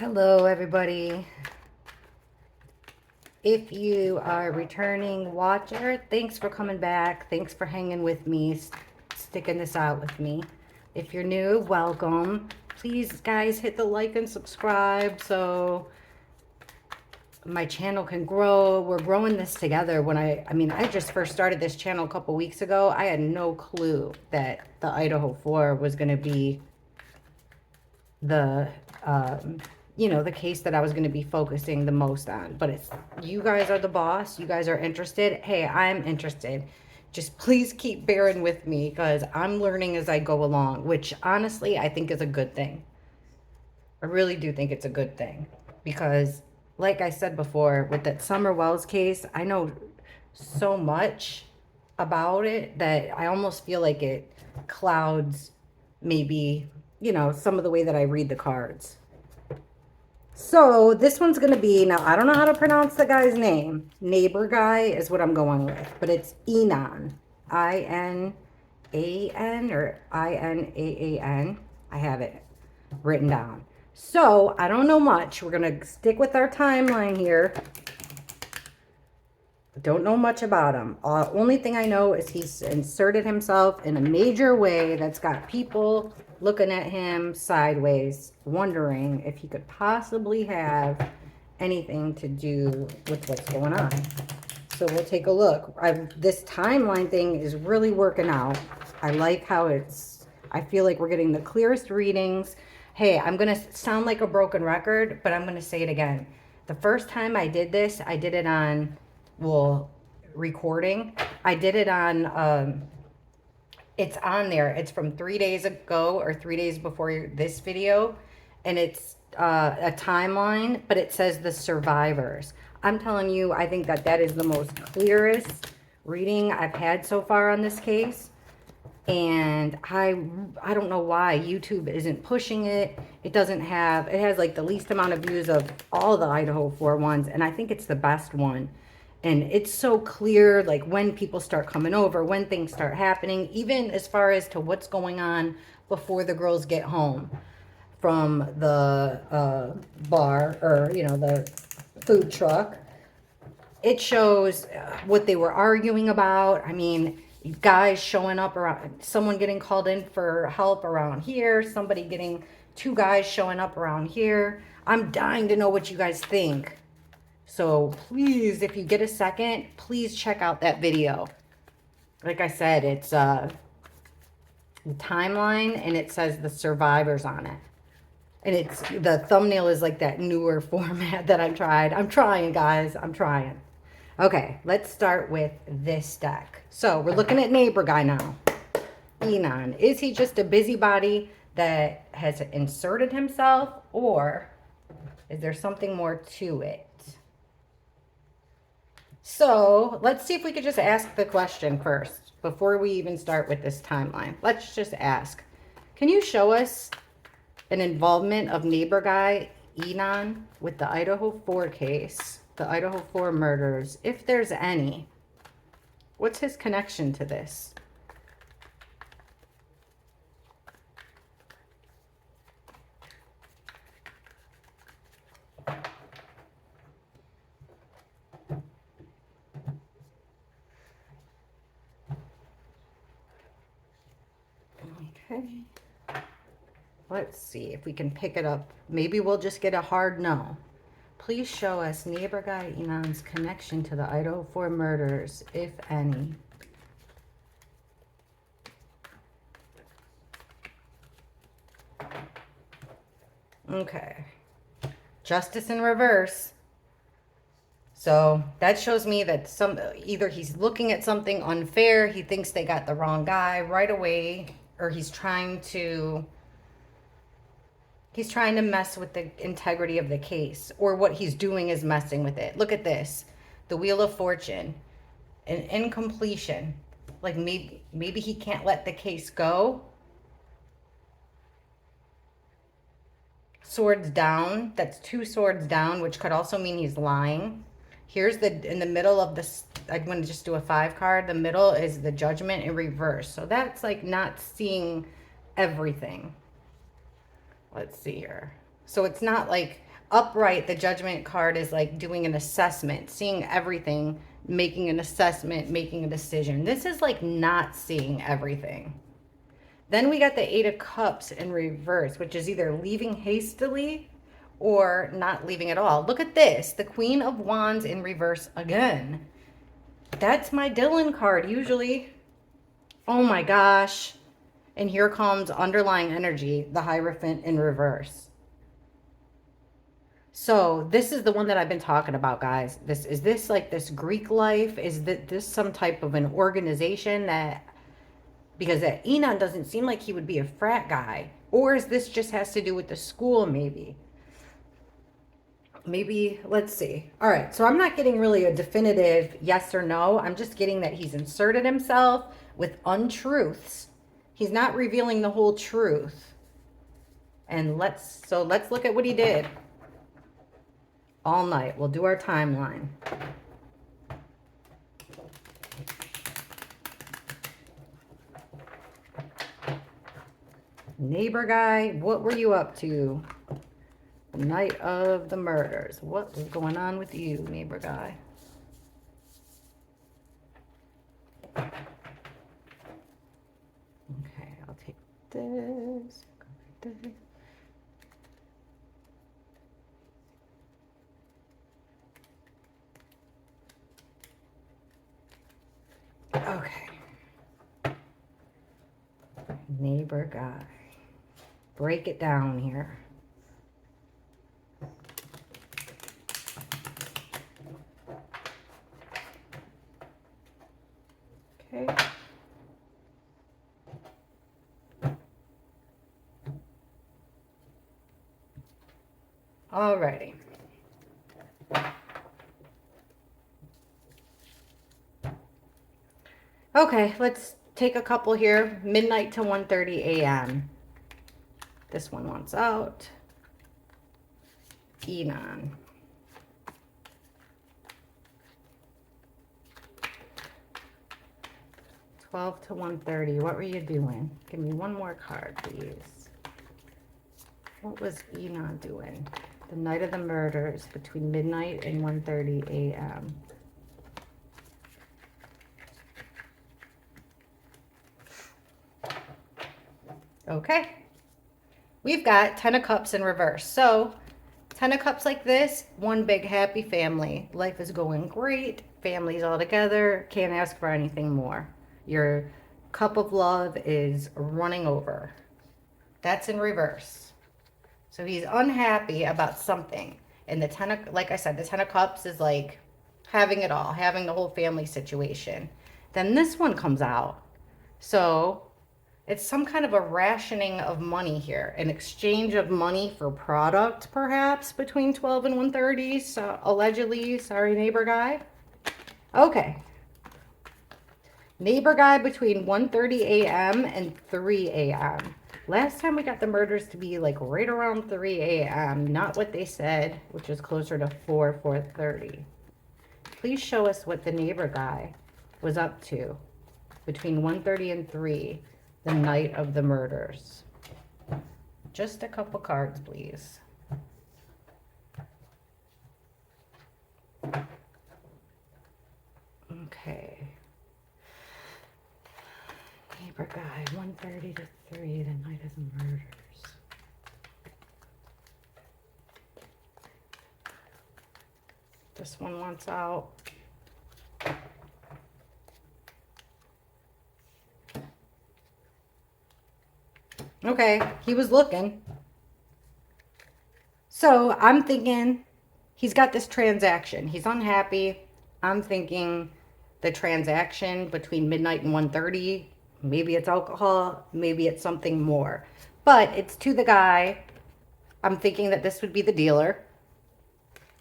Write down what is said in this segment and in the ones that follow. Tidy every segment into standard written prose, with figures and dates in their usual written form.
Hello, everybody. If you are a returning watcher, thanks for coming back. Thanks for hanging with me, sticking this out with me. If you're new, welcome. Please, guys, hit the like and subscribe so my channel can grow. We're growing this together. I just first started this channel a couple weeks ago. I had no clue that the Idaho 4 was going to be the the case that I was going to be focusing the most on. But it's, you guys are the boss, you guys are interested, hey, I'm interested. Just please keep bearing with me because I'm learning as I go along, which honestly I think is a good thing. I really do think it's a good thing because, like I said before, with that Summer Wells case, I know so much about it that I almost feel like it clouds maybe, some of the way that I read the cards. So this one's going to be, now I don't know how to pronounce the guy's name. Neighbor guy is what I'm going with, but it's Inan. I-N-A-N or I-N-A-A-N. I have it written down. So I don't know much. We're going to stick with our timeline here. Don't know much about him. Only thing I know is he's inserted himself in a major way that's got people looking at him sideways, wondering if he could possibly have anything to do with what's going on. So we'll take a look. This timeline thing is really working out. I like how I feel like we're getting the clearest readings. Hey, I'm going to sound like a broken record, but I'm going to say it again. The first time I did this, I did it on, recording. I did it on, it's on there. It's from 3 days ago or 3 days before this video. And it's a timeline, but it says the survivors. I'm telling you, I think that is the most clearest reading I've had so far on this case. And I don't know why YouTube isn't pushing it. It has like the least amount of views of all the Idaho 4 ones. And I think it's the best one. And it's so clear, like when people start coming over, when things start happening, even as far as to what's going on before the girls get home from the bar or, the food truck. It shows what they were arguing about. I mean, guys showing up around, someone getting called in for help around here, two guys showing up around here. I'm dying to know what you guys think. So please, if you get a second, please check out that video. Like I said, it's the timeline and it says the survivors on it. And the thumbnail is like that newer format that I tried. I'm trying, guys. I'm trying. Okay, let's start with this deck. So we're looking at neighbor guy now. Inan. Is he just a busybody that has inserted himself, or is there something more to it? So let's see if we could just ask the question first before we even start with this timeline. Let's just ask, can you show us an involvement of neighbor guy Inan with the Idaho 4 case, the Idaho 4 murders, if there's any? What's his connection to this? Okay. Let's see if we can pick it up. Maybe we'll just get a hard no. Please show us neighbor guy Inan's connection to the Idaho 4 murders, if any. Okay. Justice in reverse. So that shows me that either he's looking at something unfair, he thinks they got the wrong guy right away, or he's trying to mess with the integrity of the case, or what he's doing is messing with it. Look at this. The Wheel of Fortune. An incompletion. Like maybe he can't let the case go. Swords down. That's 2 swords down, which could also mean he's lying. Here's in the middle of this, I'm going to just do a 5 card. The middle is the Judgment in reverse. So that's like not seeing everything. Let's see here. So it's not like, Upright, the Judgment card is like doing an assessment, seeing everything, making an assessment, making a decision. This is like not seeing everything. Then we got the Eight of Cups in reverse, which is either leaving hastily or not leaving at all. Look at this, the Queen of Wands in reverse again. That's my Dylan card usually. Oh my gosh. And here comes underlying energy, the Hierophant in reverse. So this is the one that I've been talking about, guys. Is this like this Greek life? Is this some type of an organization that, because that Inan doesn't seem like he would be a frat guy. Or is this just has to do with the school maybe? Maybe, let's see. All right, so I'm not getting really a definitive yes or no. I'm just getting that he's inserted himself with untruths. He's not revealing the whole truth. And let's look at what he did. All night. We'll do our timeline. Neighbor guy, what were you up to? Night of the murders. What was going on with you, neighbor guy? Okay, I'll take this. Okay. Neighbor guy. Break it down here. Okay. Alrighty. Okay, let's take a couple here. Midnight to 1:30 a.m. This one wants out. Inan. $12 to 1:30. What were you doing? Give me one more card, please. What was Inan doing? The night of the murders between midnight and 1:30 a.m. Okay. We've got 10 of Cups in reverse. So 10 of Cups like this, one big happy family. Life is going great. Family's all together. Can't ask for anything more. Your cup of love is running over. That's in reverse. So he's unhappy about something. And the 10 of, like I said, the 10 of Cups is like having it all, having the whole family situation. Then this one comes out. So it's some kind of a rationing of money here, an exchange of money for product, perhaps, between 12 and 1:30. So allegedly, sorry, neighbor guy. Okay. Neighbor guy between 1:30 a.m. and 3 a.m. Last time we got the murders to be like right around 3 a.m., not what they said, which was closer to 4:30. Please show us what the neighbor guy was up to between 1:30 and 3, the night of the murders. Just a couple cards, please. Okay. Neighbor guy, 1:30 to 3, the night of the murders. This one wants out. Okay, he was looking. So I'm thinking he's got this transaction. He's unhappy. I'm thinking the transaction between midnight and 1:30. Maybe it's alcohol. Maybe it's something more. But it's to the guy. I'm thinking that this would be the dealer.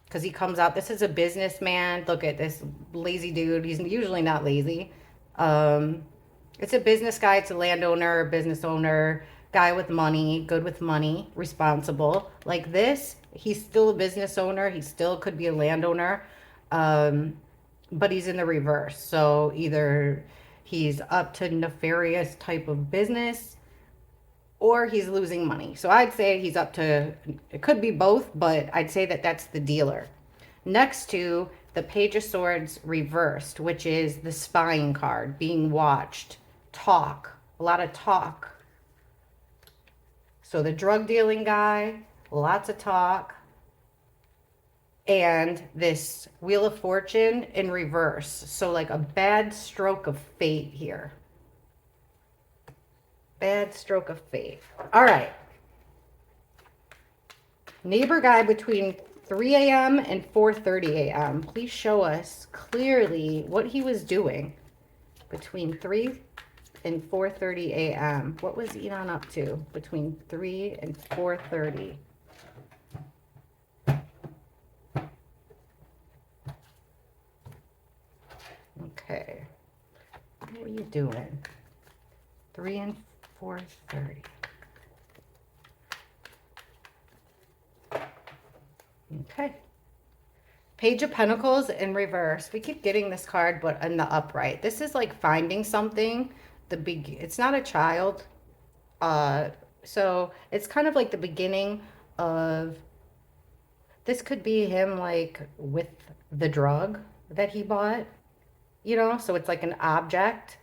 Because he comes out. This is a businessman. Look at this lazy dude. He's usually not lazy. It's a business guy. It's a landowner, business owner, guy with money, good with money, responsible. Like this, he's still a business owner. He still could be a landowner. But he's in the reverse. So either he's up to nefarious type of business, or he's losing money. So I'd say he's up to, it could be both, but I'd say that that's the dealer. Next to the Page of Swords reversed, which is the spying card, being watched, talk, a lot of talk. So the drug dealing guy, lots of talk. And this Wheel of Fortune in reverse. So like a bad stroke of fate here. Bad stroke of fate. All right. Neighbor guy between 3 a.m. and 4:30 a.m. Please show us clearly what he was doing between 3 and 4:30 a.m. What was Inan up to between 3 and 4:30? Okay. What were you doing? 3 and 4:30. Okay. Page of Pentacles in reverse. We keep getting this card, but in the upright. This is like finding something. It's not a child. So it's kind of like the beginning of, this could be him like with the drug that he bought, you know, so it's like an object,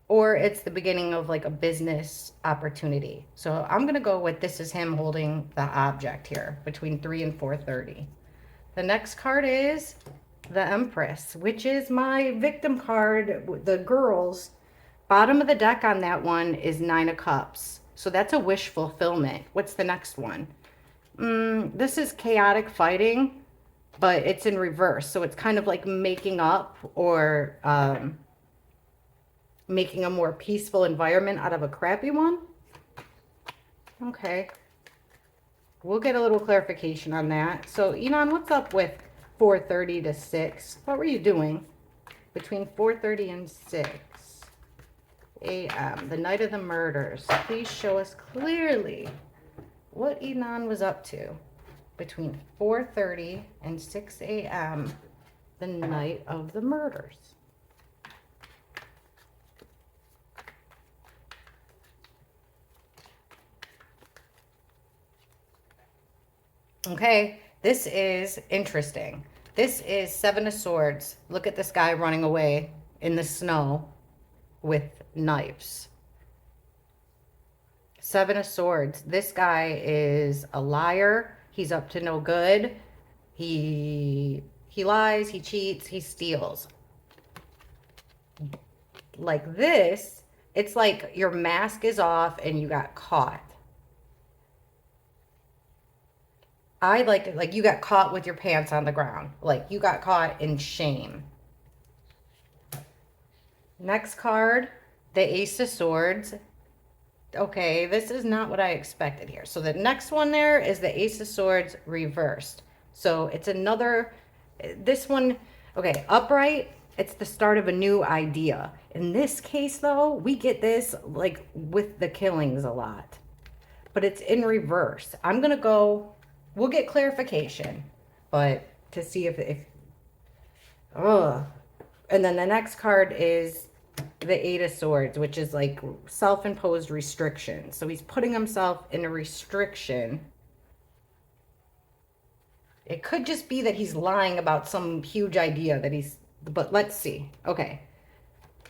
or it's the beginning of like a business opportunity. So I'm going to go with, this is him holding the object here between 3 and 4:30. The next card is the Empress, which is my victim card, the girls. Bottom of the deck on that one is 9 of Cups. So that's a wish fulfillment. What's the next one? This is chaotic fighting, but it's in reverse. So it's kind of like making up, or making a more peaceful environment out of a crappy one. Okay. We'll get a little clarification on that. So, Inan, what's up with 4:30 to 6? What were you doing between 4:30 and 6 a.m.? The night of the murders. Please show us clearly what Inan was up to between 4:30 and 6 a.m. the night of the murders. Okay, this is interesting. This is 7 of Swords. Look at this guy running away in the snow with knives. 7 of Swords. This guy is a liar. He's up to no good. He lies, he cheats, he steals. Like this, it's like your mask is off and you got caught. I like it, like you got caught with your pants on the ground. Like you got caught in shame. Next card, the Ace of Swords. Okay, this is not what I expected here. So the next one there is the Ace of Swords reversed. So it's another, this one, okay, upright, it's the start of a new idea. In this case though, we get this like with the killings a lot. But it's in reverse. I'm going to go, we'll get clarification, but to see if and then the next card is the 8 of Swords, which is like self-imposed restriction. So he's putting himself in a restriction. It could just be that he's lying about some huge idea that he's, but let's see. Okay.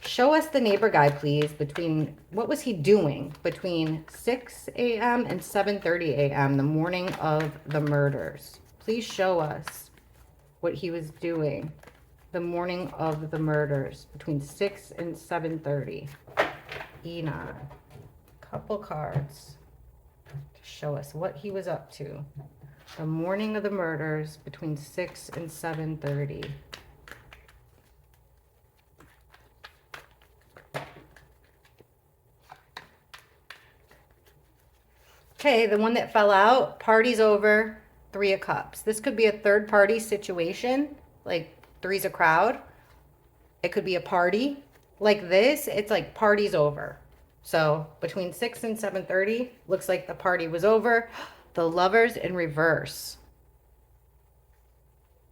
Show us the neighbor guy, please, between, what was he doing between 6 a.m. and 7:30 a.m. the morning of the murders? Please show us what he was doing the morning of the murders between 6 and 7:30. Inan. Couple cards to show us what he was up to the morning of the murders between 6 and 7:30. Okay, the one that fell out, party's over, 3 of Cups. This could be a third party situation, like 3's a crowd. It could be a party. Like this, it's like party's over. So between 6 and 7:30, looks like the party was over. The Lovers in reverse.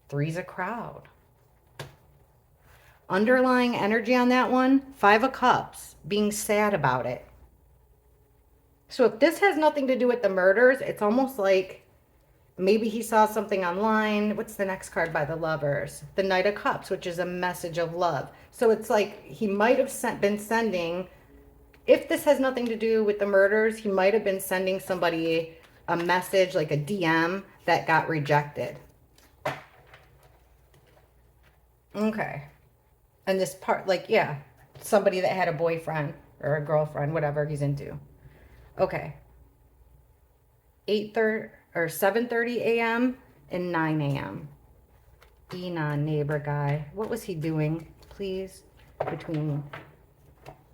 3's a crowd. Underlying energy on that one, 5 of Cups, being sad about it. So if this has nothing to do with the murders, it's almost like maybe he saw something online. What's the next card by the Lovers? The Knight of Cups, which is a message of love. So it's like he might have been sending, if this has nothing to do with the murders, he might have been sending somebody a message, like a DM, that got rejected. Okay. And this part, like, yeah, somebody that had a boyfriend or a girlfriend, whatever he's into. Okay. 8:30 or 7:30 a.m. and 9 a.m. Inan, neighbor guy. What was he doing, please? Between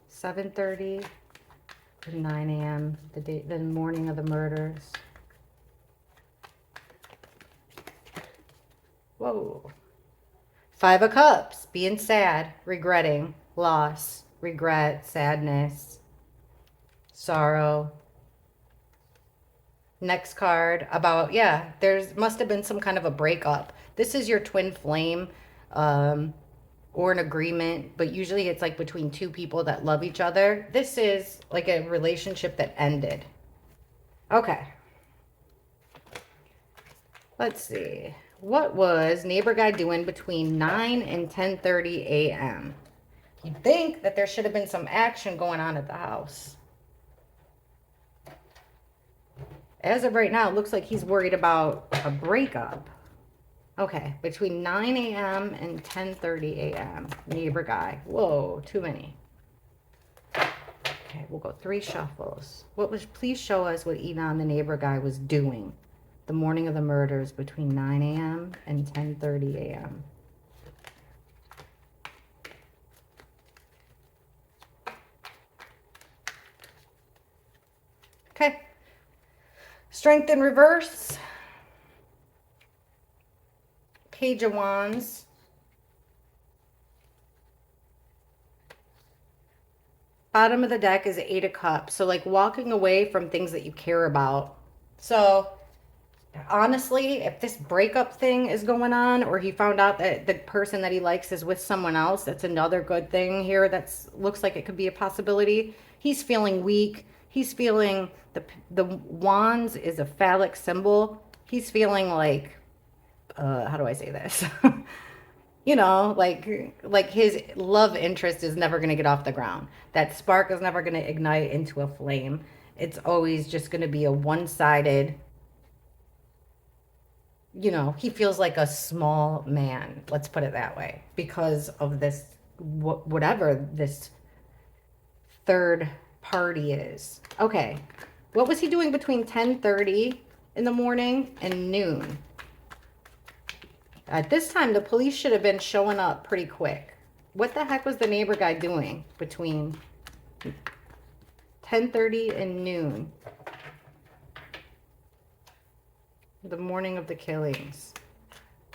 7:30 and 9 a.m. the morning of the murders. Whoa. 5 of Cups, being sad, regretting, loss, regret, sadness, sorrow. Next card about, yeah, must have been some kind of a breakup. This is your twin flame, or an agreement, but usually it's like between two people that love each other. This is like a relationship that ended. Okay. Let's see. What was neighbor guy doing between 9 and 10:30 a.m.? You'd think that there should have been some action going on at the house. As of right now, it looks like he's worried about a breakup. Okay, between 9 a.m. and 10:30 a.m. Neighbor guy. Whoa, too many. Okay, we'll go 3 shuffles. Please show us what Inan, the neighbor guy, was doing the morning of the murders between 9 a.m. and 10:30 a.m. Okay. Strength in reverse. Page of Wands. Bottom of the deck is 8 of Cups. So like walking away from things that you care about. So honestly, if this breakup thing is going on, or he found out that the person that he likes is with someone else, that's another good thing here. Looks like it could be a possibility. He's feeling weak. He's feeling the wands is a phallic symbol. He's feeling like, how do I say this? You know, like his love interest is never going to get off the ground. That spark is never going to ignite into a flame. It's always just going to be a one-sided, you know, he feels like a small man, let's put it that way, because of this, whatever this third party is. Okay, what was he doing between 10:30 in the morning and noon? At this time, the police should have been showing up pretty quick. What the heck was the neighbor guy doing between 10:30 and noon? The morning of the killings.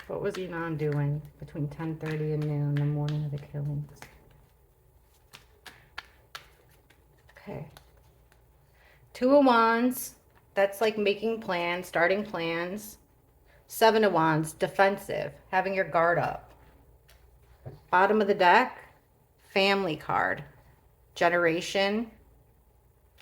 What was Inan doing between 10:30 and noon, the morning of the killings? Okay. 2 of Wands. That's like making plans, starting plans. 7 of Wands, defensive, having your guard up. Bottom of the deck, family card. Generation,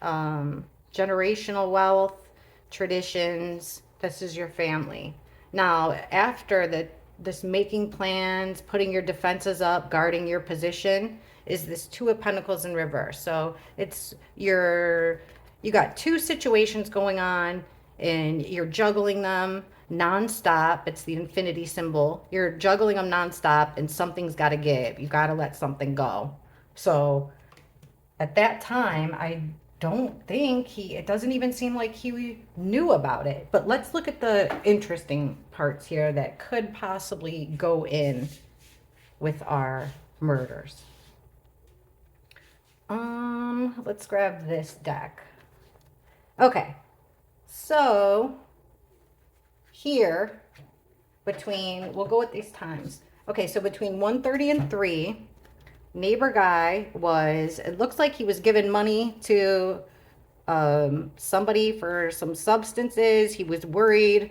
generational wealth, traditions. This is your family. Now, after this making plans, putting your defenses up, guarding your position, is this 2 of Pentacles in reverse. So it's you got 2 situations going on, and you're juggling them nonstop. It's the infinity symbol. You're juggling them nonstop, and something's got to give. You got to let something go. So at that time, I don't think it doesn't even seem like he knew about it. But let's look at the interesting parts here that could possibly go in with our murders. Let's grab this deck. Okay, so here we'll go with these times. Okay, so between 1:30 and 3, neighbor guy it looks like he was giving money to somebody for some substances. He was worried,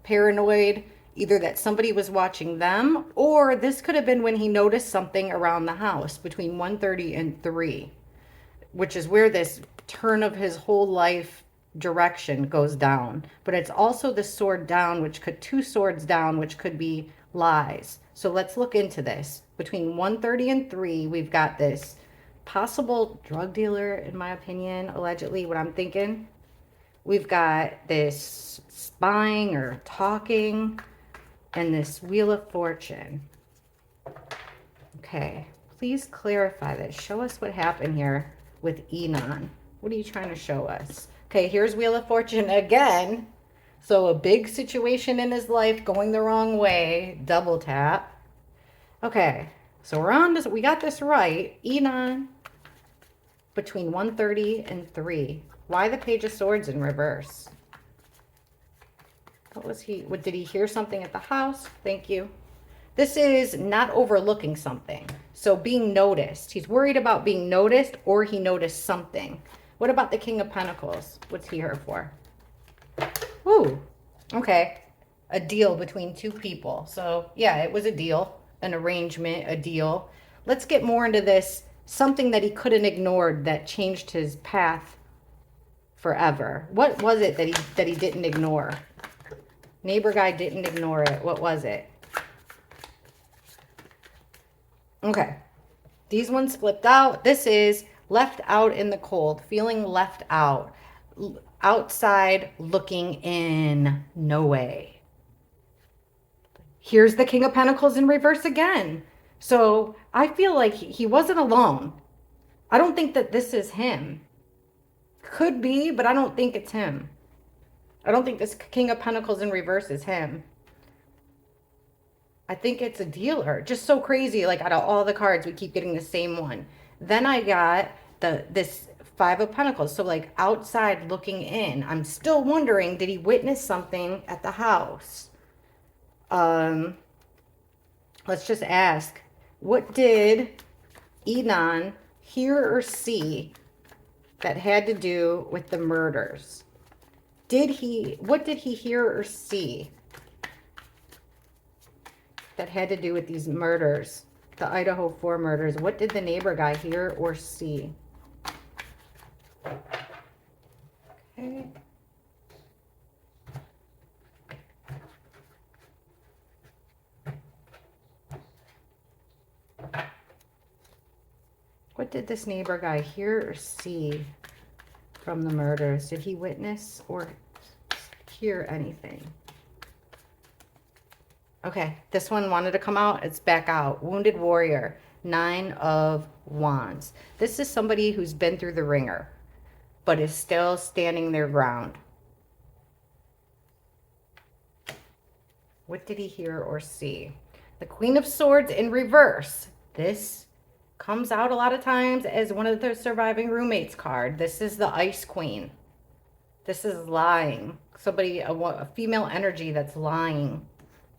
paranoid, either that somebody was watching them, or this could have been when he noticed something around the house between 1:30 and 3, which is where this turn of his whole life direction goes down. But it's also the sword down, which could, two swords down, which could be lies. So let's look into this. Between 1:30 and 3, we've got this possible drug dealer, in my opinion, allegedly, what I'm thinking. We've got this spying or talking and this Wheel of Fortune. Okay, please clarify this. Show us what happened here with Inan. What are you trying to show us? Okay, here's Wheel of Fortune again. So a big situation in his life going the wrong way. Double tap. Okay, so we're on this. We got this right. Inan between 1:30 and 3. Why the Page of Swords in reverse? What was he? What did he hear something at the house? Thank you. This is not overlooking something. So being noticed. He's worried about being noticed, or he noticed something. What about the King of Pentacles? What's he here for? Ooh, okay. A deal between two people. So yeah, it was a deal, an arrangement, a deal. Let's get more into this. Something that he couldn't ignore that changed his path forever. What was it that he didn't ignore? Neighbor guy didn't ignore it. What was it? Okay. These ones flipped out. This is left out in the cold, feeling left out. Outside looking in. No way. Here's the King of Pentacles in reverse again. So I feel like he wasn't alone. I don't think that this is him. Could be, but I don't think it's him. I don't think this King of Pentacles in reverse is him. I think it's a dealer. Just so crazy. Like out of all the cards, we keep getting the same one. Then I got this Five of Pentacles. So like outside looking in. I'm still wondering, did he witness something at the house? Let's just ask. What did Inan hear or see that had to do with the murders? What did he hear or see that had to do with these murders? The Idaho 4 murders. What did the neighbor guy hear or see? Okay. What did this neighbor guy hear or see from the murders? Did he witness or hear anything? Okay, this one wanted to come out. It's back out. Wounded Warrior, 9 of Wands. This is somebody who's been through the ringer, but is still standing their ground. What did he hear or see? The Queen of Swords in reverse. This comes out a lot of times as one of the surviving roommates card. This is the Ice Queen. This is lying. Somebody, a female energy that's lying,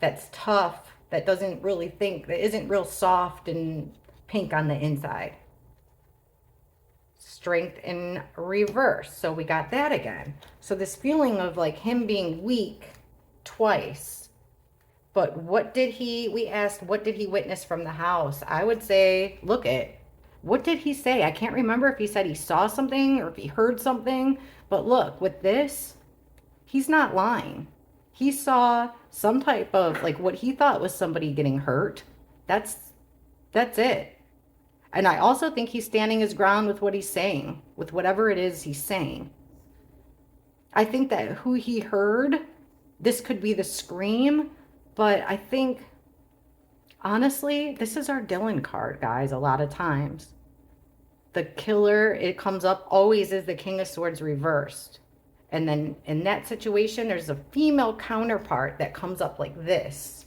that's tough, that doesn't really think, that isn't real soft and pink on the inside. Strength in reverse. So we got that again. So this feeling of like him being weak twice. But we asked, what did he witness from the house? I would say, what did he say? I can't remember if he said he saw something or if he heard something. But look, with this, he's not lying. He saw some type of, like what he thought was somebody getting hurt. That's it. And I also think he's standing his ground with what he's saying, with whatever it is he's saying. I think that who he heard, this could be the scream. But I think, honestly, this is our Dylan card, guys, a lot of times. The killer, it comes up always as the King of Swords reversed. And then in that situation, there's a female counterpart that comes up like this.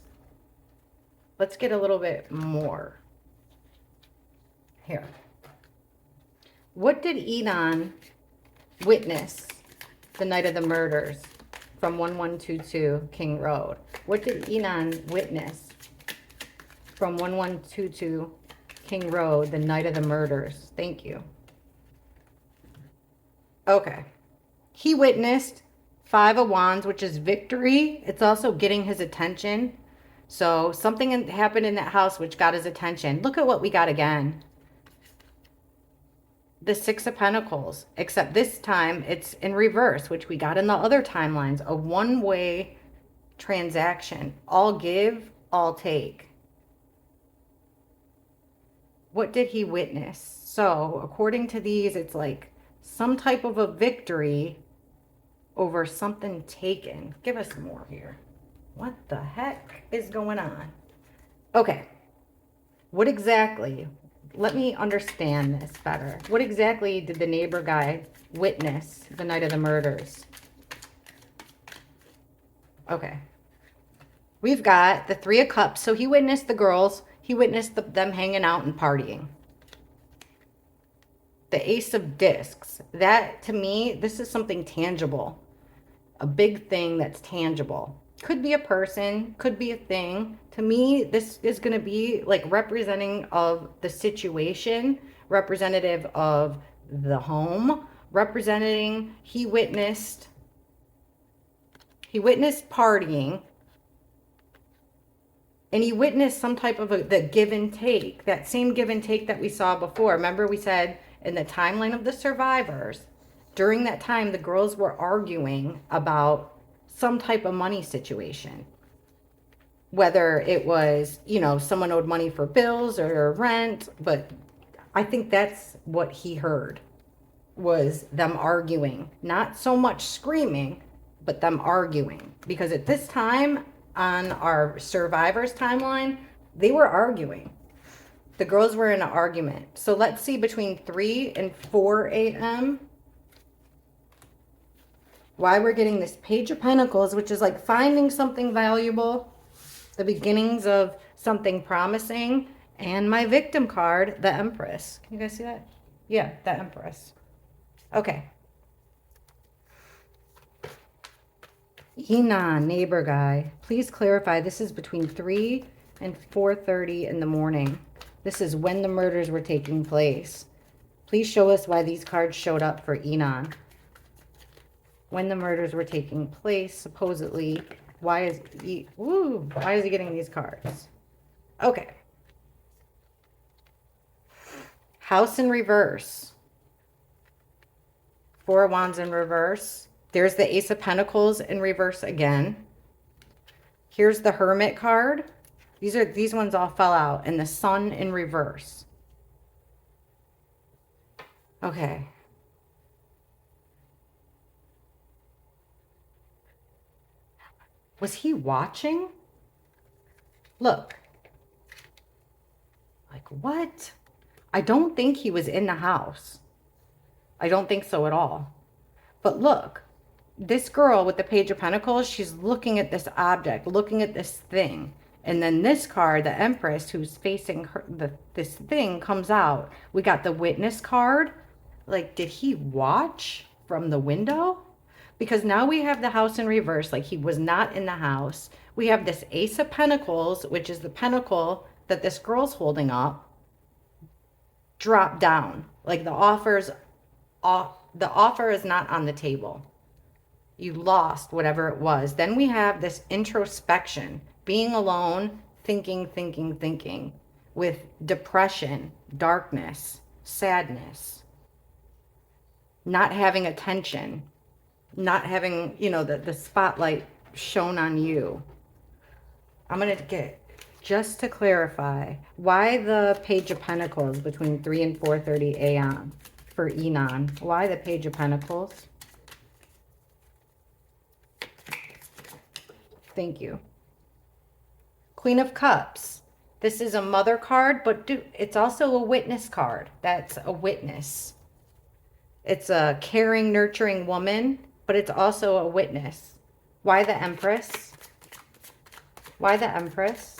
Let's get a little bit more. Here. What did Inan witness the night of the murders? From 1122 King Road. What did Inan witness from 1122 King Road the night of the murders? Thank you. Okay. He witnessed 5 of Wands, which is victory. It's also getting his attention. So something happened in that house which got his attention. Look at what we got again. the Six of Pentacles, except this time it's in reverse, which we got in the other timelines. A one-way transaction. All give, all take. What did he witness? So according to these, it's like some type of a victory over something taken. Give us more here. What the heck is going on? Okay. What exactly? Let me understand this better. What exactly did the neighbor guy witness the night of the murders? Okay. We've got the Three of Cups. So he witnessed the girls. He witnessed them hanging out and partying. The Ace of Discs. That, to me, this is something tangible. A big thing that's tangible. Could be a person, could be a thing. To me, this is going to be like representing of the situation, representative of the home, representing he witnessed partying, and he witnessed some type of the give and take, that same give and take that we saw before. Remember we said in the timeline of the survivors, during that time, the girls were arguing about some type of money situation. Whether it was, you know, someone owed money for bills or rent, but I think that's what he heard, was them arguing. Not so much screaming, but them arguing. Because at this time, on our survivors timeline, they were arguing. The girls were in an argument. So let's see between 3 and 4 a.m. why we're getting this Page of Pentacles, which is like finding something valuable, the beginnings of something promising, and my victim card, the Empress. Can you guys see that? Yeah, the Empress. Okay. Inan, neighbor guy, please clarify. This is between 3 and 4:30 in the morning. This is when the murders were taking place. Please show us why these cards showed up for Inan. When the murders were taking place, supposedly, why is he getting these cards? Okay. House in reverse. Four of Wands in reverse. There's the Ace of Pentacles in reverse again. Here's the Hermit card. These ones all fell out. And the Sun in reverse. Okay. Was he watching? Look. Like, what? I don't think he was in the house. I don't think so at all. But look, this girl with the Page of Pentacles, she's looking at this object, looking at this thing. And then this card, the Empress, who's facing her, this thing comes out. We got the Witness card. Like, did he watch from the window? Because now we have the House in reverse, like he was not in the house. We have this Ace of Pentacles, which is the pentacle that this girl's holding up, drop down. Like the offer is not on the table. You lost whatever it was. Then we have this introspection, being alone, thinking, with depression, darkness, sadness, not having attention, not having, you know, the spotlight shown on you. I'm going to get, just to clarify, why the Page of Pentacles between 3 and 4:30 a.m. for Inan? Why the Page of Pentacles? Thank you. Queen of Cups. This is a mother card, but it's also a witness card. That's a witness. It's a caring, nurturing woman, but it's also a witness. Why the Empress? Why the Empress?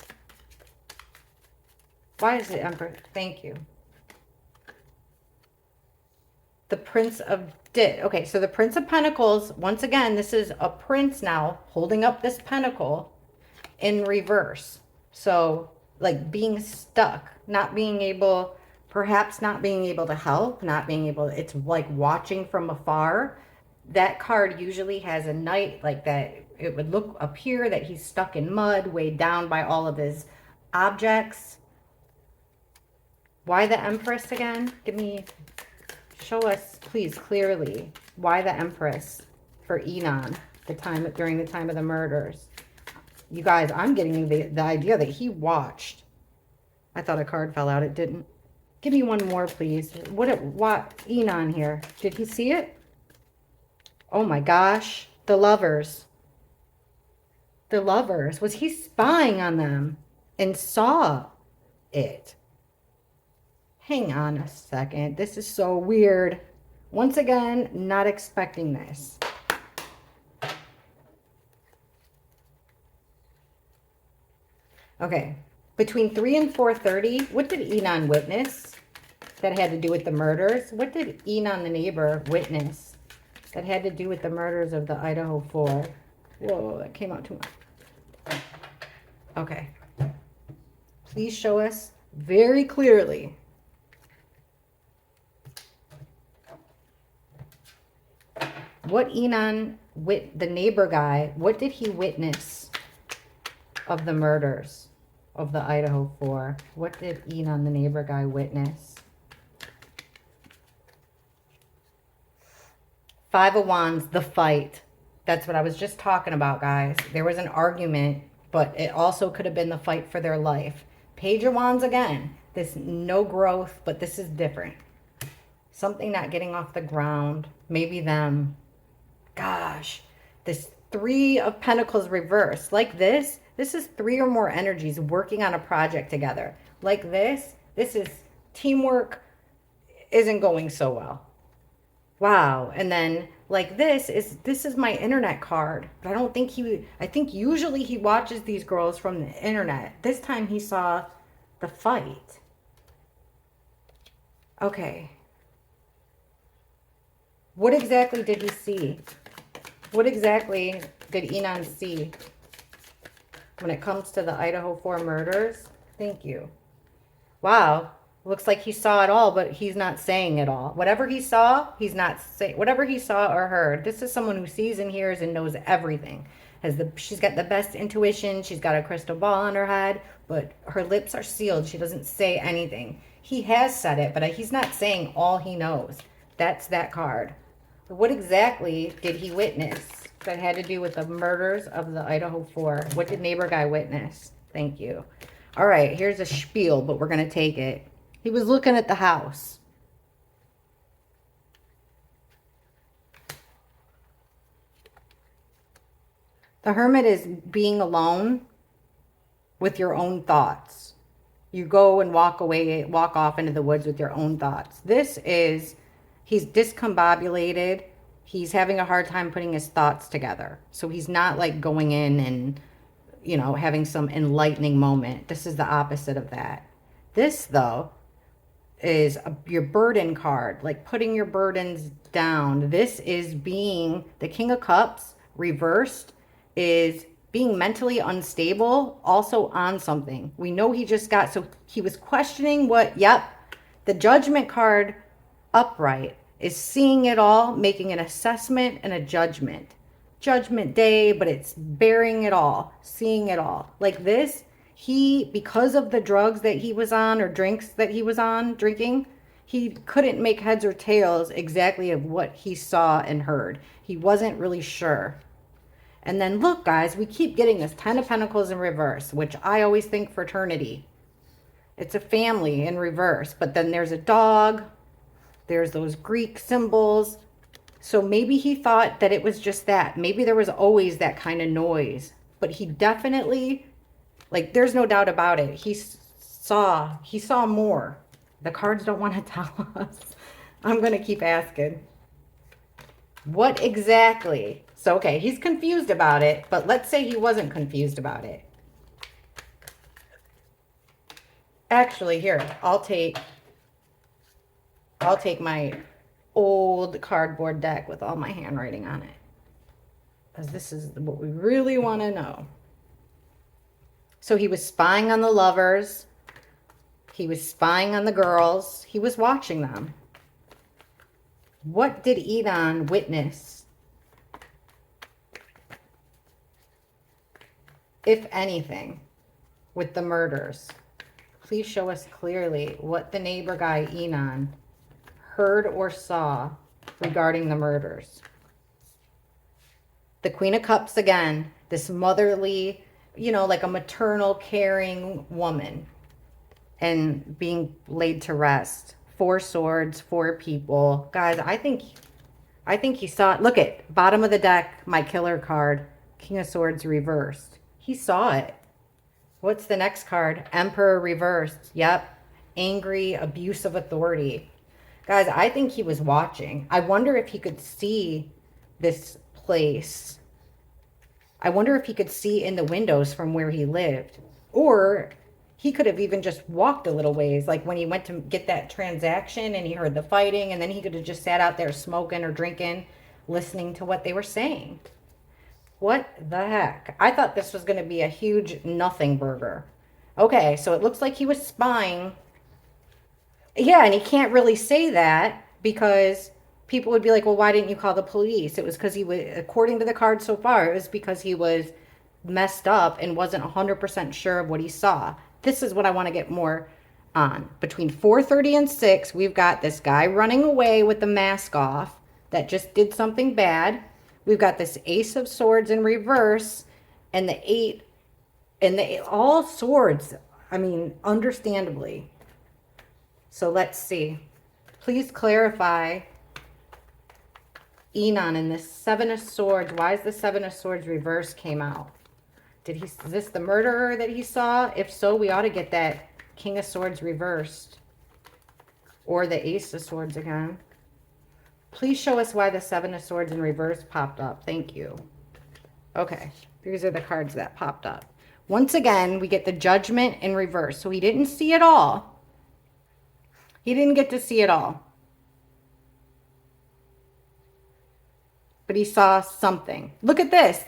Why is the Empress? Thank you. The Prince of Okay, so the Prince of Pentacles, once again, this is a prince now holding up this pentacle in reverse. So, like being stuck, not being able, perhaps not being able to help, not being able, it's like watching from afar. That card usually has a knight like that. It would look up here that he's stuck in mud, weighed down by all of his objects. Why the Empress again? Show us, please, clearly why the Empress for Inan, during the time of the murders. You guys, I'm getting the idea that he watched. I thought a card fell out. It didn't. Give me one more, please. What Inan here? Did he see it? Oh my gosh. The lovers. The lovers. Was he spying on them and saw it? Hang on a second. This is so weird. Once again, not expecting this. Okay. Between 3 and 4:30, what did Inan witness that had to do with the murders? What did Inan, the neighbor, witness that had to do with the murders of the Idaho 4? Whoa, that came out too much. Okay. Please show us very clearly. What Inan, the neighbor guy, what did he witness of the murders of the Idaho 4? What did Inan, the neighbor guy, witness? 5 of Wands, the fight. That's what I was just talking about, guys. There was an argument, but it also could have been the fight for their life. Page of Wands again. This no growth, but this is different. Something not getting off the ground. Maybe them. Gosh, this 3 of Pentacles reversed. Like this is 3 or more energies working on a project together. Like this is teamwork isn't going so well. Wow. And then like this is my internet card. But I don't think I think usually he watches these girls from the internet. This time he saw the fight. Okay. What exactly did he see? What exactly did Inan see when it comes to the Idaho 4 murders? Thank you. Wow. Looks like he saw it all, but he's not saying it all. Whatever he saw, he's not saying. Whatever he saw or heard, this is someone who sees and hears and knows everything. She's got the best intuition. She's got a crystal ball on her head, but her lips are sealed. She doesn't say anything. He has said it, but he's not saying all he knows. That's that card. What exactly did he witness that had to do with the murders of the Idaho 4? What did neighbor guy witness? Thank you. All right, here's a spiel, but we're going to take it. He was looking at the house. The Hermit is being alone with your own thoughts. You go and walk off into the woods with your own thoughts. He's discombobulated. He's having a hard time putting his thoughts together. So he's not like going in and, having some enlightening moment. This is the opposite of that. This, though, is your burden card, like putting your burdens down. This is being the King of Cups reversed, is being mentally unstable, also on something. We know so he was questioning the Judgment card upright is seeing it all, making an assessment and a judgment. Judgment day, but it's bearing it all, seeing it all. Like this, because of the drugs that he was on or drinks that he was on drinking, he couldn't make heads or tails exactly of what he saw and heard. He wasn't really sure. And then look, guys, we keep getting this 10 of Pentacles in reverse, which I always think fraternity. It's a family in reverse, but then there's a dog. There's those Greek symbols. So maybe he thought that it was just that. Maybe there was always that kind of noise. But he definitely, there's no doubt about it. He saw more. The cards don't want to tell us. I'm going to keep asking. What exactly? So, okay, he's confused about it. But let's say he wasn't confused about it. Actually, here, I'll take my old cardboard deck with all my handwriting on it, because this is what we really want to know. So he was spying on the lovers. He was spying on the girls. He was watching them. What did Inan witness, if anything, with the murders? Please show us clearly what the neighbor guy Inan heard or saw regarding the murders. The Queen of Cups again, this motherly, you know, like a maternal, caring woman, and being laid to rest. 4 swords, 4 people. Guys, I think he saw it. Look at bottom of the deck, my killer card, King of Swords reversed. He saw it. What's the next card? Emperor reversed. Yep. Angry, abuse of authority. Guys, I think he was watching. I wonder if he could see this place. I wonder if he could see in the windows from where he lived. Or he could have even just walked a little ways. Like when he went to get that transaction and he heard the fighting, and then he could have just sat out there smoking or drinking, listening to what they were saying. What the heck? I thought this was going to be a huge nothing burger. Okay, so it looks like he was spying. Yeah, and he can't really say that because people would be like, well, why didn't you call the police? It was because he was, according to the card so far, it was because he was messed up and wasn't 100% sure of what he saw. This is what I want to get more on. Between 4:30 and 6, we've got this guy running away with the mask off that just did something bad. We've got this Ace of Swords in reverse and the 8 and the all swords. I mean, understandably. So let's see. Please clarify, Inan, in this 7 of Swords. Why is the 7 of Swords reverse came out? Is this the murderer that he saw? If so, we ought to get that King of Swords reversed. Or the Ace of Swords again. Please show us why the 7 of Swords in reverse popped up. Thank you. Okay, these are the cards that popped up. Once again, we get the Judgment in reverse. So he didn't see it all. He didn't get to see it all. But he saw something. Look at this.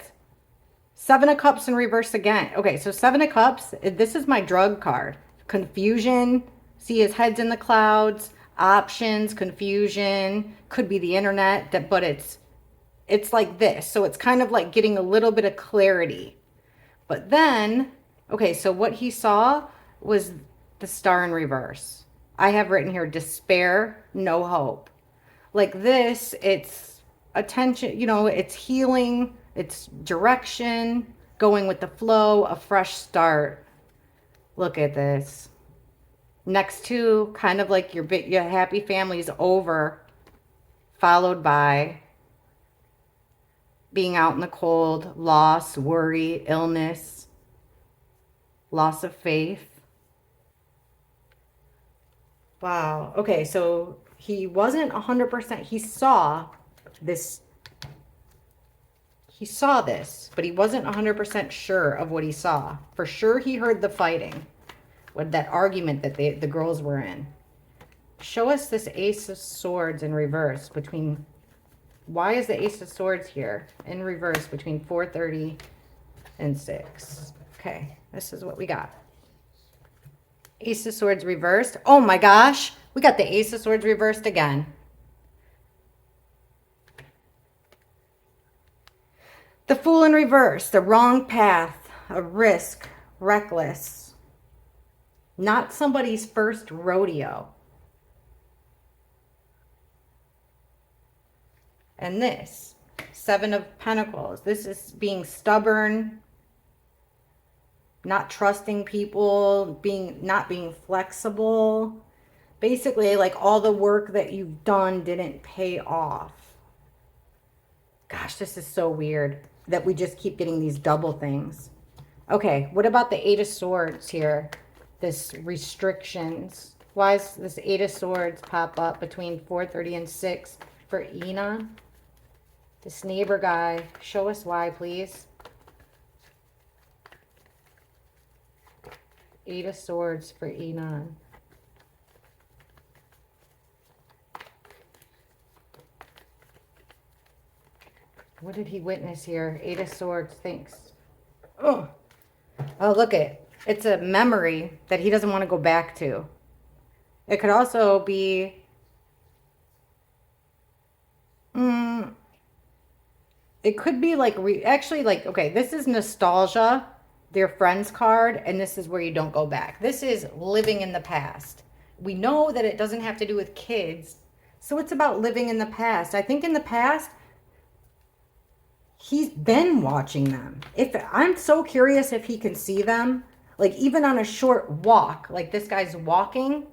7 of Cups in reverse again. Okay, so 7 of Cups, this is my drug card. Confusion. See, his head's in the clouds. Options, confusion. Could be the internet, but it's like this. So it's kind of like getting a little bit of clarity. But then, okay, so what he saw was the Star in reverse. I have written here, despair, no hope. Like this, it's attention, you know, it's healing, it's direction, going with the flow, a fresh start. Look at this. Next to kind of like your happy family is over, followed by being out in the cold, loss, worry, illness, loss of faith. Wow. Okay, so he wasn't 100%. He saw this. He saw this, but he wasn't 100% sure of what he saw. For sure, he heard the fighting, with that argument that the girls were in. Show us this Ace of Swords in reverse between. Why is the Ace of Swords here in reverse between 4:30 and 6? Okay, this is what we got. Ace of Swords reversed. Oh my gosh, we got the Ace of Swords reversed again. The Fool in reverse, the wrong path, a risk, reckless. Not somebody's first rodeo. And this, 7 of Pentacles. This is being stubborn, not trusting people, not being flexible. Basically, like all the work that you've done didn't pay off. Gosh, this is so weird that we just keep getting these double things. Okay, what about the 8 of Swords here? This restrictions. Why is this 8 of Swords pop up between 4:30 and 6 for Inan? This neighbor guy. Show us why, please. 8 of Swords for Inan. What did he witness here? 8 of Swords, thanks. Oh, look it. It's a memory that he doesn't want to go back to. It could also be... it could be like... actually, like, okay, this is nostalgia, their friends card, and this is where you don't go back. This is living in the past. We know that it doesn't have to do with kids, So it's about living in the past. I think in the past, he's been watching them. If I'm so curious if he can see them, like even on a short walk, like this guy's walking.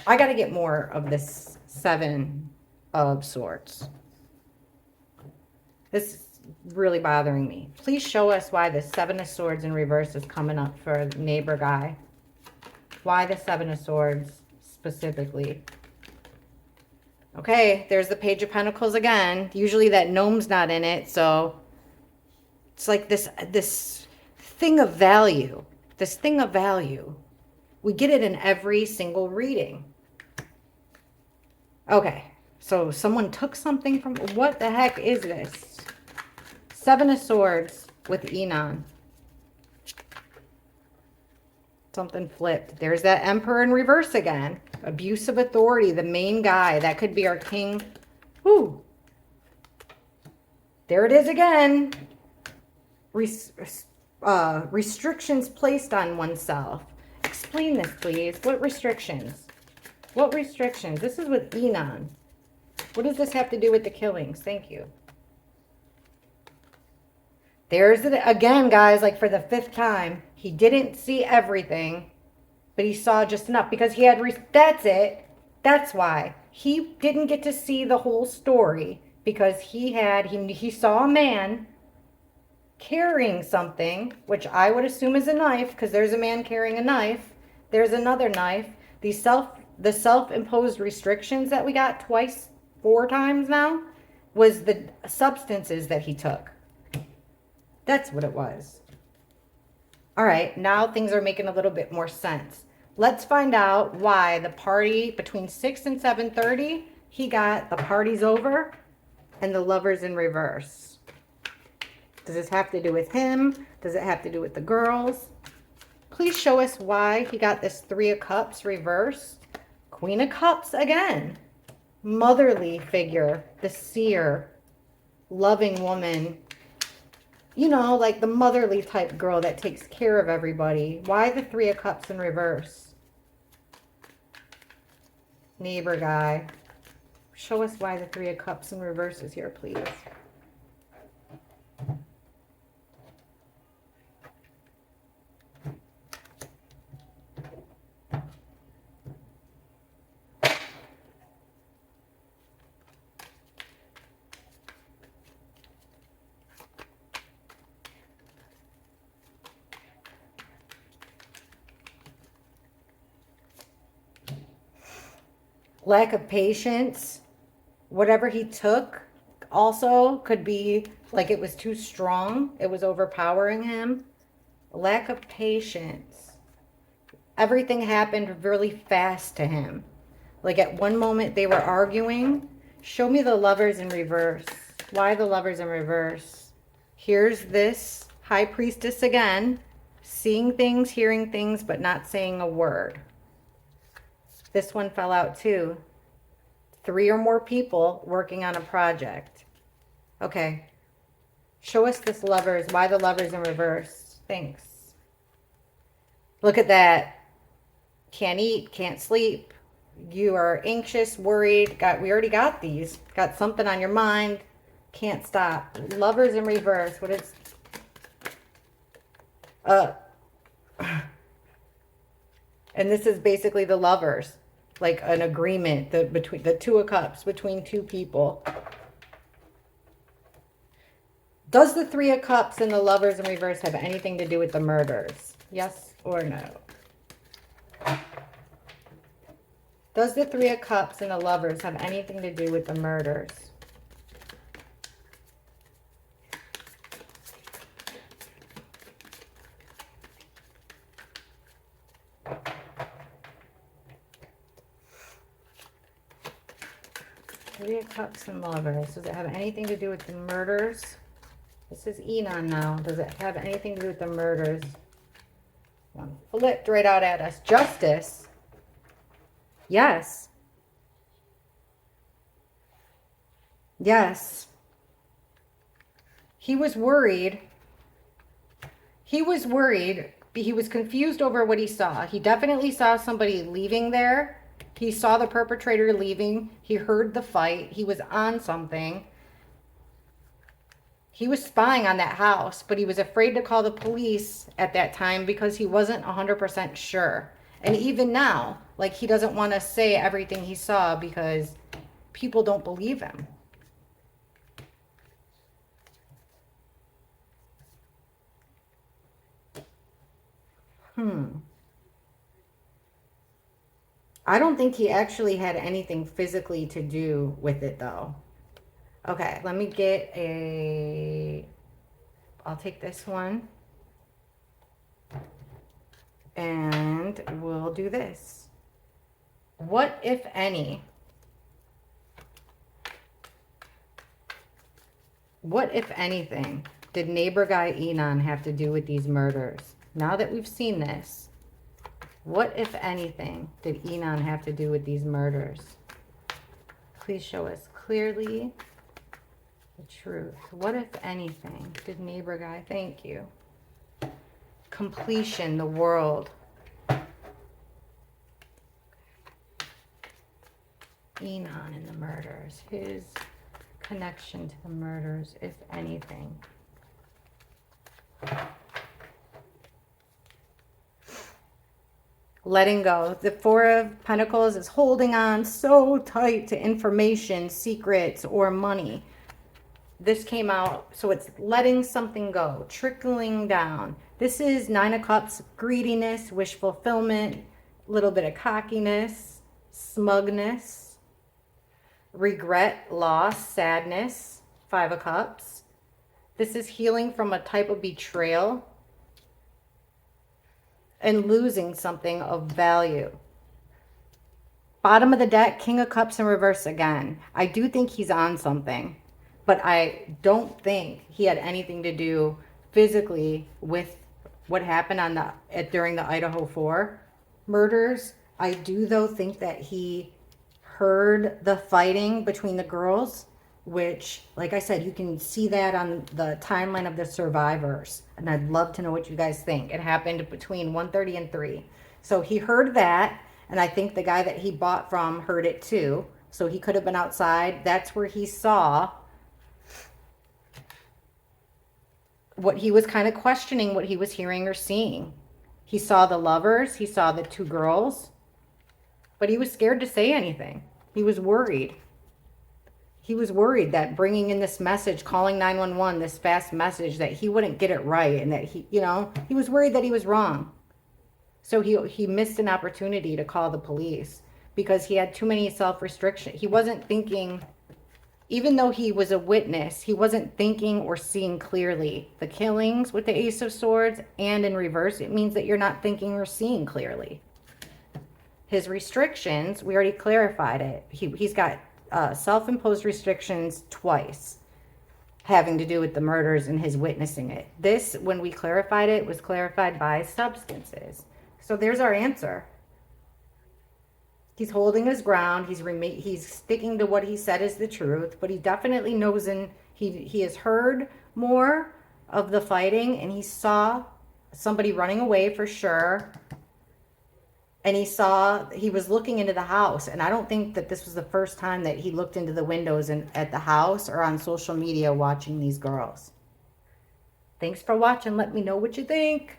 I got to get more of this Seven of Swords. This is really bothering me. Please show us why the Seven of Swords in reverse is coming up for neighbor guy. Why the Seven of Swords specifically? Okay, there's the Page of Pentacles again. Usually that gnome's not in it, so it's like this thing of value. This thing of value. We get it in every single reading. Okay, so someone took something from... What the heck is this? Seven of Swords with Inan. Something flipped. There's that Emperor in reverse again. Abuse of authority, the main guy. That could be our king. Whoo. There it is again. Restrictions placed on oneself. Explain this, please. What restrictions? What restrictions? This is with Inan. What does this have to do with the killings? Thank you. There's it again, guys, like for the 5th time. He didn't see everything, but he saw just enough because he had... That's it. That's why. He didn't get to see the whole story because he saw a man carrying something, which I would assume is a knife because there's a man carrying a knife. There's another knife. The self-imposed restrictions that we got twice, 4 times now, was the substances that he took. That's what it was. All right, now things are making a little bit more sense. Let's find out why the party between 6 and 7:30, he got the party's over and the lovers in reverse. Does this have to do with him? Does it have to do with the girls? Please show us why he got this 3 of Cups reversed. Queen of Cups again. Motherly figure, the seer, loving woman. You know, like the motherly type girl that takes care of everybody. Why the 3 of Cups in reverse? Neighbor guy. Show us why the 3 of Cups in reverse is here, please. Lack of patience. Whatever he took also could be like it was too strong. It was overpowering him. Lack of patience. Everything happened really fast to him. Like at one moment they were arguing. Show me the lovers in reverse. Why the lovers in reverse? Here's this high priestess again. Seeing things, hearing things, but not saying a word. This one fell out too. 3 or more people working on a project. Okay. Show us this lovers. Why the lovers in reverse? Thanks. Look at that. Can't eat, can't sleep. You are anxious, worried. We already got these. Got something on your mind. Can't stop. Lovers in reverse. What is... And this is basically the lovers. Like an agreement between the 2 of Cups, between 2 people. Does the 3 of Cups and the lovers in reverse have anything to do with the murders? Yes or no? Does the 3 of Cups and the lovers have anything to do with the murders? Three of Cups and lovers. Does it have anything to do with the murders? This is Inan now. Does it have anything to do with the murders? One flipped right out at us. Justice. Yes. Yes. He was worried. He was worried. He was confused over what he saw. He definitely saw somebody leaving there. He saw the perpetrator leaving. He heard the fight. He was on something. He was spying on that house, but he was afraid to call the police at that time because he wasn't 100% sure. And even now, like, he doesn't want to say everything he saw because people don't believe him. I don't think he actually had anything physically to do with it, though. Okay, let me get a... I'll take this one. And we'll do this. What, if any... What, if anything, did neighbor guy Inan have to do with these murders? Now that we've seen this, what, if anything, did Inan have to do with these murders? Please show us clearly the truth. What, if anything, did neighbor guy... Thank you. Completion, the world. Inan and the murders. His connection to the murders, if anything. Letting go. The Four of Pentacles is holding on so tight to information, secrets, or money. This came out, so it's letting something go, trickling down. This is Nine of Cups, greediness, wish fulfillment, a little bit of cockiness, smugness, regret, loss, sadness, Five of Cups. This is healing from a type of betrayal and losing something of value. Bottom of the deck, King of Cups in reverse again. I do think he's on something, but I don't think he had anything to do physically with what happened on during the Idaho 4 murders. I do, though, think that he heard the fighting between the girls, which, like I said, you can see that on the timeline of the survivors. And I'd love to know what you guys think. It happened between 1:30 and 3. So he heard that, and I think the guy that he bought from heard it too. So he could have been outside. That's where he saw what he was kind of questioning, what he was hearing or seeing. He saw the lovers. He saw the two girls. But he was scared to say anything. He was worried. He was worried that bringing in this message, calling 911, this fast message, that he wouldn't get it right, and that he, you know, he was worried that he was wrong. So he missed an opportunity to call the police because he had too many self-restrictions. He wasn't thinking, even though he was a witness, he wasn't thinking or seeing clearly. The killings with the Ace of Swords and in reverse, it means that you're not thinking or seeing clearly. His restrictions, we already clarified it. He's got self-imposed restrictions twice having to do with the murders and his witnessing it. This, when we clarified it, was clarified by substances. So there's our answer. He's holding his ground. He's sticking to what he said is the truth, but he definitely knows, and he has heard more of the fighting, and he saw somebody running away for sure. And he was looking into the house. And I don't think that this was the first time that he looked into the windows at the house or on social media watching these girls. Thanks for watching. Let me know what you think.